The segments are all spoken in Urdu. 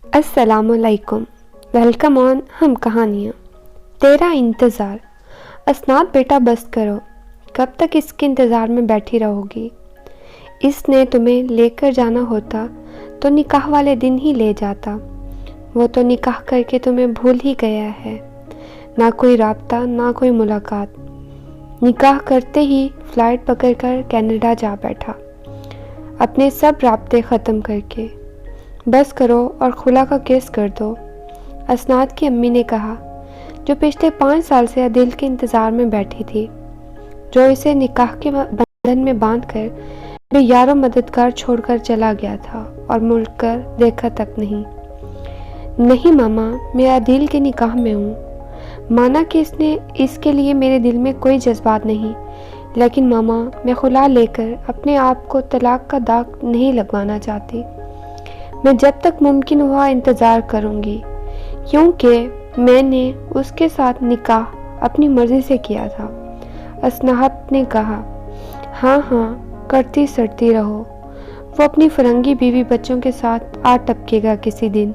السلام علیکم، ویلکم آن ہم کہانیاں۔ تیرا انتظار۔ اسناد بیٹا بس کرو، کب تک اس کے انتظار میں بیٹھی رہو گی؟ اس نے تمہیں لے کر جانا ہوتا تو نکاح والے دن ہی لے جاتا، وہ تو نکاح کر کے تمہیں بھول ہی گیا ہے، نہ کوئی رابطہ نہ کوئی ملاقات۔ نکاح کرتے ہی فلائٹ پکڑ کر کینیڈا جا بیٹھا، اپنے سب رابطے ختم کر کے۔ بس کرو اور خلا کا کیس کر دو۔ اسناد کی امی نے کہا، جو پچھلے 5 سال سے عدیل کے انتظار میں بیٹھی تھی، جو اسے نکاح کے بندھن میں باندھ کر بے یار و مددگار چھوڑ کر چلا گیا تھا اور مڑ کر دیکھا تک نہیں۔ نہیں ماما، میں عدیل کے نکاح میں ہوں۔ مانا کہ اس کے لیے میرے دل میں کوئی جذبات نہیں، لیکن ماما میں خلا لے کر اپنے آپ کو طلاق کا داغ نہیں لگوانا چاہتی۔ میں جب تک ممکن ہوا انتظار کروں گی، کیونکہ میں نے اس کے ساتھ نکاح اپنی مرضی سے کیا تھا۔ اسناد نے کہا، ہاں ہاں کرتی سرتی رہو، وہ اپنی فرنگی بیوی بچوں کے ساتھ آ ٹپکے گا کسی دن۔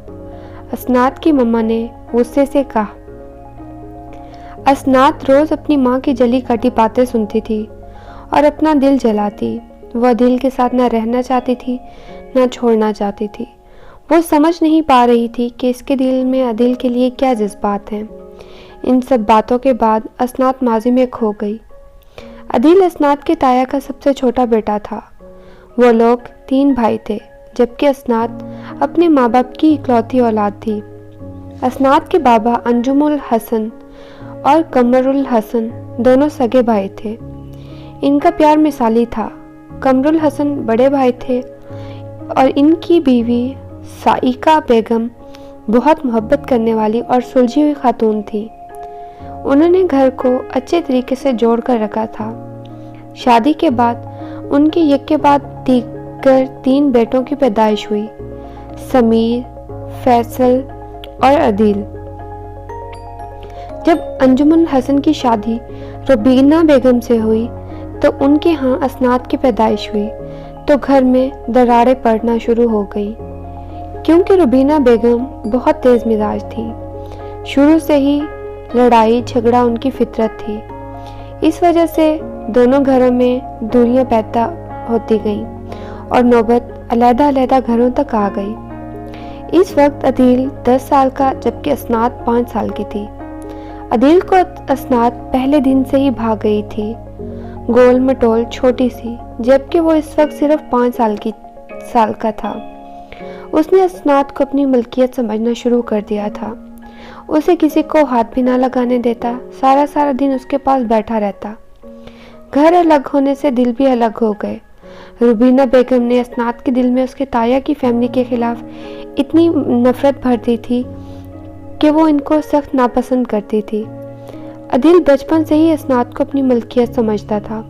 اسناد کی مما نے غصے سے کہا۔ اسناد روز اپنی ماں کی جلی کٹی باتیں سنتی تھی اور اپنا دل جلاتی۔ وہ عدیل کے ساتھ نہ رہنا چاہتی تھی نہ چھوڑنا چاہتی تھی۔ وہ سمجھ نہیں پا رہی تھی کہ اس کے دل میں عدیل کے لیے کیا جذبات ہیں۔ ان سب باتوں کے بعد اسناد ماضی میں کھو گئی۔ عدیل اسناد کے تایا کا سب سے چھوٹا بیٹا تھا۔ وہ لوگ 3 بھائی تھے، جبکہ اسناد اپنے ماں باپ کی اکلوتی اولاد تھی۔ اسناد کے بابا انجم الحسن اور قمر الحسن دونوں سگے بھائی تھے۔ ان کا پیار مثالی تھا۔ قمر الحسن بڑے بھائی تھے اور ان کی بیوی سائقہ بیگم بہت محبت کرنے والی اور سلجھی ہوئی خاتون تھی۔ انہوں نے گھر کو اچھے طریقے سے جوڑ کر رکھا تھا۔ شادی کے بعد ان کے یک کے بعد دیگر 3 بیٹوں کی پیدائش ہوئی، سمیر، فیصل اور عدیل۔ جب انجم الحسن کی شادی ربینہ بیگم سے ہوئی تو ان کے ہاں اسناد کی پیدائش ہوئی، تو گھر میں دراڑیں پڑنا شروع ہو گئی، کیونکہ ربینہ بیگم بہت تیز مزاج تھی۔ شروع سے ہی لڑائی جھگڑا ان کی فطرت تھی۔ اس وجہ سے دونوں گھروں میں دوریاں پیدا ہوتی گئیں اور نوبت علیحدہ علیحدہ گھروں تک آ گئی۔ اس وقت عدیل 10 سال کا جبکہ اسناد 5 سال کی تھی۔ عدیل کو اسناد پہلے دن سے ہی بھاگ گئی تھی، گول مٹول چھوٹی سی، جبکہ وہ اس وقت صرف 5 سال کا تھا۔ اس نے اسناد کو اپنی ملکیت سمجھنا شروع کر دیا تھا۔ اسے کسی کو ہاتھ بھی نہ لگانے دیتا، سارا دن اس کے پاس بیٹھا رہتا۔ گھر الگ ہونے سے دل بھی الگ ہو گئے۔ ربینہ بیگم نے اسناد کے دل میں اس کے تایا کی فیملی کے خلاف اتنی نفرت بھر دی تھی کہ وہ ان کو سخت ناپسند کرتی تھی۔ عدیل بچپن سے ہی اسناد کو اپنی ملکیت سمجھتا تھا۔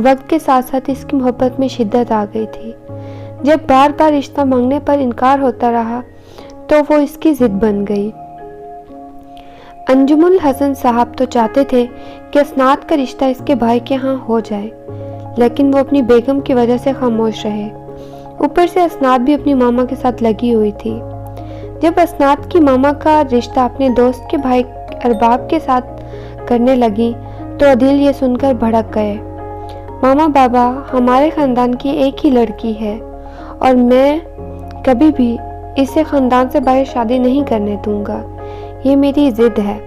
وقت کے ساتھ ساتھ اس کی محبت میں شدت آ گئی تھی۔ جب بار بار رشتہ مانگنے پر انکار ہوتا رہا تو وہ اس کی ضد بن گئی۔ انجم الحسن صاحب تو چاہتے تھے کہ اسناد کا رشتہ اس کے بھائی کے ہاں ہو جائے، لیکن وہ اپنی بیگم کی وجہ سے خاموش رہے۔ اوپر سے اسناد بھی اپنی ماما کے ساتھ لگی ہوئی تھی۔ جب اسناد کی ماما کا رشتہ اپنے دوست کے بھائی ارباب کے ساتھ کرنے لگی تو عدیل یہ سن کر بھڑک گئے۔ ماما بابا، ہمارے خاندان کی ایک ہی لڑکی ہے اور میں کبھی بھی اسے خاندان سے باہر شادی نہیں کرنے دوں گا، یہ میری ضد ہے۔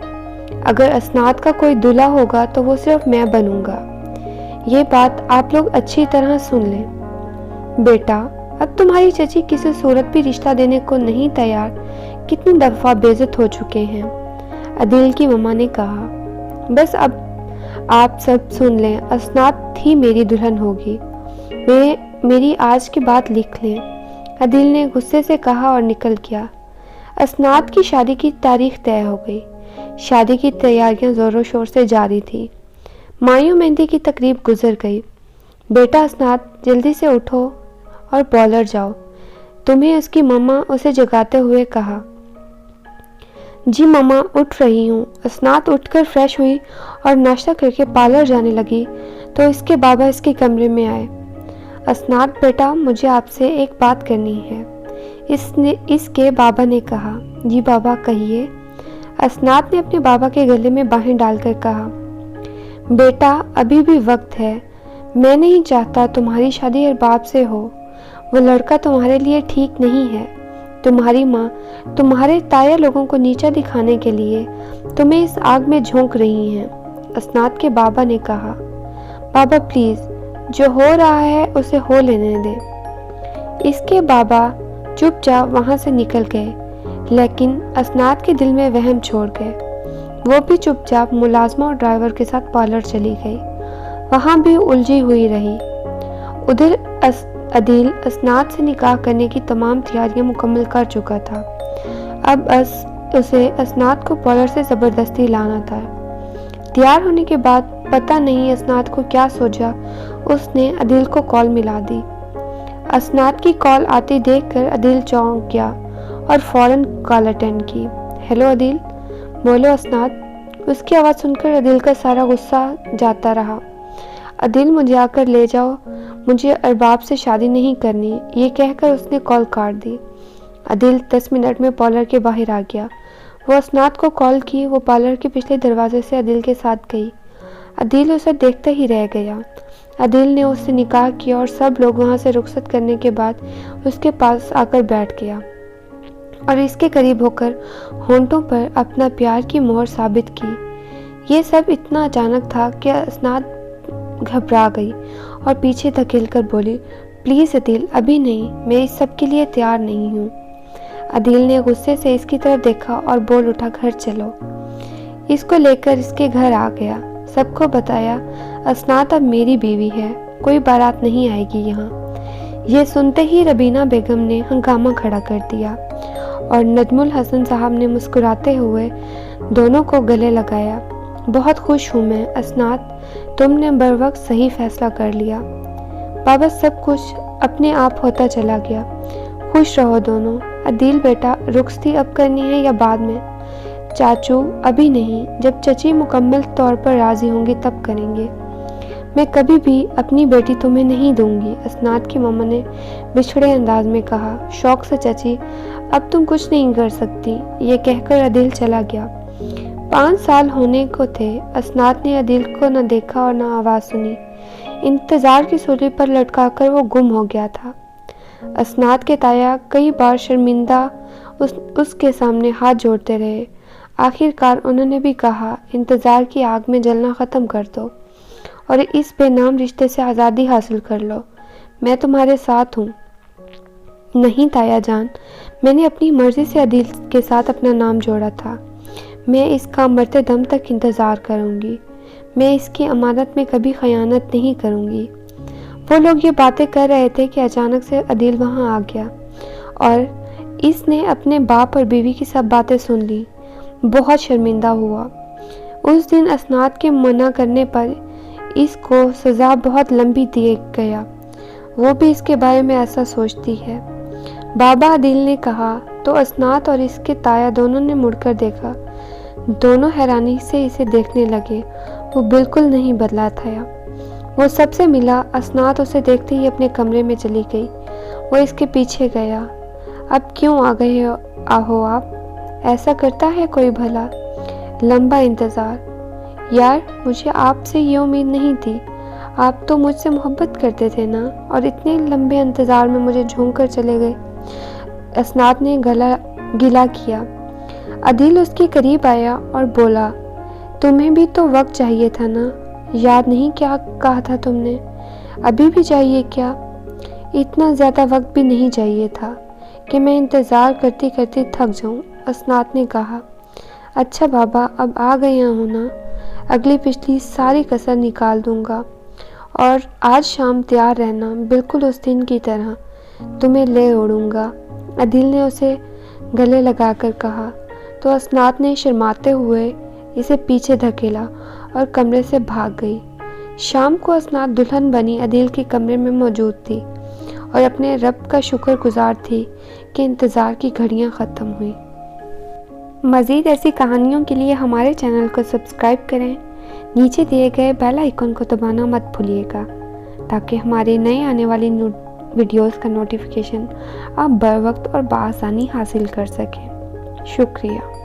اگر اسناد کا کوئی دلہا ہوگا تو وہ صرف میں بنوں گا۔ یہ بات آپ لوگ اچھی طرح سن لیں۔ بیٹا، اب تمہاری چچی کسی صورت بھی رشتہ دینے کو نہیں تیار، کتنی دفعہ بے عزت ہو چکے ہیں، عدیل کی مما نے کہا۔ بس اب آپ سب سن لیں، اسناد ہی میری دلہن ہوگی، میری آج کی بات لکھ لیں، عدیل نے غصے سے کہا اور نکل گیا۔ اسناد کی شادی کی تاریخ طے ہو گئی۔ شادی کی تیاریاں زور و شور سے جاری تھی۔ مایوں مہندی کی تقریب گزر گئی۔ بیٹا اسناد، جلدی سے اٹھو اور پارلر جاؤ، تمہیں اس کی مما اسے جگاتے ہوئے کہا۔ جی مما، اٹھ رہی ہوں۔ اسناد اٹھ کر فریش ہوئی اور ناشتہ کر کے پارلر جانے لگی تو اس کے بابا اس کے کمرے میں آئے۔ اسناد بیٹا، مجھے آپ سے ایک بات کرنی ہے۔ اس کے بابا نے کہا۔ جی بابا کہیے۔ اسناد نے اپنے بابا کے گلے میں باہیں ڈال کر کہا، بیٹا ابھی بھی وقت ہے، میں نہیں چاہتا تمہاری شادی ارباب سے ہو، وہ لڑکا تمہارے لیے ٹھیک نہیں ہے، تمہاری ماں تمہارے تایا لوگوں کو نیچا دکھانے کے لیے تمہیں اس آگ میں جھونک رہی ہیں۔ اسناد کے بابا نے کہا، بابا پلیز جو ہو رہا ہے اسے ہو لینے دیں۔ اس کے بابا چپ چاپ وہاں سے نکل گئے، لیکن اسناد کے دل میں وہم چھوڑ گئے۔ وہ بھی چپ چاپ ملازمہ اور ڈرائیور کے ساتھ پارلر چلی گئی، وہاں بھی الجھی ہوئی رہی۔ ادھر عدیل اسناد سے نکاح کرنے کی تمام تیاریاں مکمل کر چکا تھا، اب اسے اسناد کو پارلر سے زبردستی لانا تھا۔ تیار ہونے کے بعد پتہ نہیں اسناد کو کیا سوچا، اس نے عدیل کو کال ملا دی۔ اسناد کی کال آتی دیکھ کر عدیل چونک گیا اور فوراً کال اٹینڈ کی۔ ہیلو عدیل۔ بولو اسناد۔ اس کی آواز سن کر عدیل کا سارا غصہ جاتا رہا۔ عدیل مجھے آ کر لے جاؤ، مجھے ارباب سے شادی نہیں کرنی، یہ کہہ کر اس نے کال کاٹ دی۔ عدیل 10 منٹ میں پارلر کے باہر آ گیا۔ وہ اسناد کو کال کی، وہ پارلر کے پچھلے دروازے سے عدیل کے ساتھ گئی۔ عدیل اسے دیکھتے ہی رہ گیا۔ عدیل نے اس سے نکاح کیا اور سب لوگ وہاں سے رخصت کرنے کے بعد اس کے پاس آ کر بیٹھ گیا اور اس کے قریب ہو کر ہونٹوں پر اپنا پیار کی مہر ثابت کی۔ یہ سب اتنا اچانک تھا کہ اسناد گھبرا گئی اور پیچھے دھکیل کر بولی، پلیز عدیل ابھی نہیں، میں اس سب کے لیے تیار نہیں ہوں۔ عدیل نے غصے سے اس کی طرف دیکھا اور بول اٹھا، گھر چلو۔ اس کو لے کر اس کے گھر آ گیا، سب کو بتایا اسناد اب میری بیوی ہے، کوئی بارات نہیں آئے گی یہاں۔ یہ سنتے ہی ربینہ بیگم نے ہنگامہ کھڑا کر دیا اور نجم الحسن صاحب نے مسکراتے ہوئے دونوں کو گلے لگایا۔ بہت خوش ہوں میں اسناد، تم نے بروقت صحیح فیصلہ کر لیا۔ بابا سب کچھ اپنے آپ ہوتا چلا گیا، خوش رہو دونوں۔ عدیل بیٹا رخصتی اب کرنی ہے یا بعد میں؟ چاچو ابھی نہیں، جب چچی مکمل طور پر راضی ہوں گی تب کریں گے۔ میں کبھی بھی اپنی بیٹی تمہیں نہیں دوں گی، اسناد کی ماما نے بچھڑے انداز میں کہا۔ شوق سے چچی، اب تم کچھ نہیں کر سکتی، یہ کہہ کر عدیل چلا گیا۔ 5 سال ہونے کو تھے، اسناد نے عدیل کو نہ دیکھا اور نہ آواز سنی۔ انتظار کی سولی پر لٹکا کر وہ گم ہو گیا تھا۔ اسناد کے تایا کئی بار شرمندہ اس کے سامنے ہاتھ جوڑتے رہے، آخر کار انہوں نے بھی کہا، انتظار کی آگ میں جلنا ختم کر دو اور اس بے نام رشتے سے آزادی حاصل کر لو، میں تمہارے ساتھ ہوں۔ نہیں تایا جان، میں نے اپنی مرضی سے عدیل کے ساتھ اپنا نام جوڑا تھا، میں اس کا مرتے دم تک انتظار کروں گی، میں اس کی امانت میں کبھی خیانت نہیں کروں گی۔ وہ لوگ یہ باتیں کر رہے تھے کہ اچانک سے عدیل وہاں آ گیا اور اس نے اپنے باپ اور بیوی کی سب باتیں سن لی۔ بہت شرمندہ ہوا۔ اس دن اسناد کے منع کرنے پر اس کو سزا بہت لمبی دی گیا، وہ بھی اس کے بارے میں ایسا سوچتی ہے۔ بابا عدیل نے کہا تو اسناد اور اس کے تایا دونوں نے مڑ کر دیکھا، دونوں حیرانی سے اسے دیکھنے لگے۔ وہ بالکل نہیں بدلا تھا، وہ سب سے ملا۔ اسناد اسے دیکھتے ہی اپنے کمرے میں چلی گئی، وہ اس کے پیچھے گیا۔ اب کیوں آ گئے ہو آپ؟ ایسا کرتا ہے کوئی بھلا؟ لمبا انتظار، یار مجھے آپ سے یہ امید نہیں تھی، آپ تو مجھ سے محبت کرتے تھے نا، اور اتنے لمبے انتظار میں مجھے جھونک کر چلے گئے۔ اسناد نے گلا کیا۔ عدیل اس کے قریب آیا اور بولا، تمہیں بھی تو وقت چاہیے تھا نا، یاد نہیں کیا کہا تھا تم نے؟ ابھی بھی چاہیے کیا؟ اتنا زیادہ وقت بھی نہیں چاہیے تھا کہ میں انتظار کرتی کرتی تھک جاؤں، اسناد نے کہا۔ اچھا بابا اب آ گیا ہوں نا، اگلی پچھلی ساری کسر نکال دوں گا، اور آج شام تیار رہنا، بالکل اس دن کی طرح تمہیں لے اڑوں گا، عدیل نے اسے گلے لگا کر کہا۔ تو اسناد نے شرماتے ہوئے اسے پیچھے دھکیلا اور کمرے سے بھاگ گئی۔ شام کو اسناد دلہن بنی عدیل کے کمرے میں موجود تھی اور اپنے رب کا شکر گزار تھی کہ انتظار کی گھڑیاں ختم ہوئیں۔ مزید ایسی کہانیوں کے لیے ہمارے چینل کو سبسکرائب کریں، نیچے دیے گئے بیل آئیکن کو دبانا مت بھولیے گا تاکہ ہمارے نئے آنے والی ویڈیوز کا نوٹیفیکیشن آپ بر وقت اور بآسانی حاصل کر سکیں۔ شکریہ۔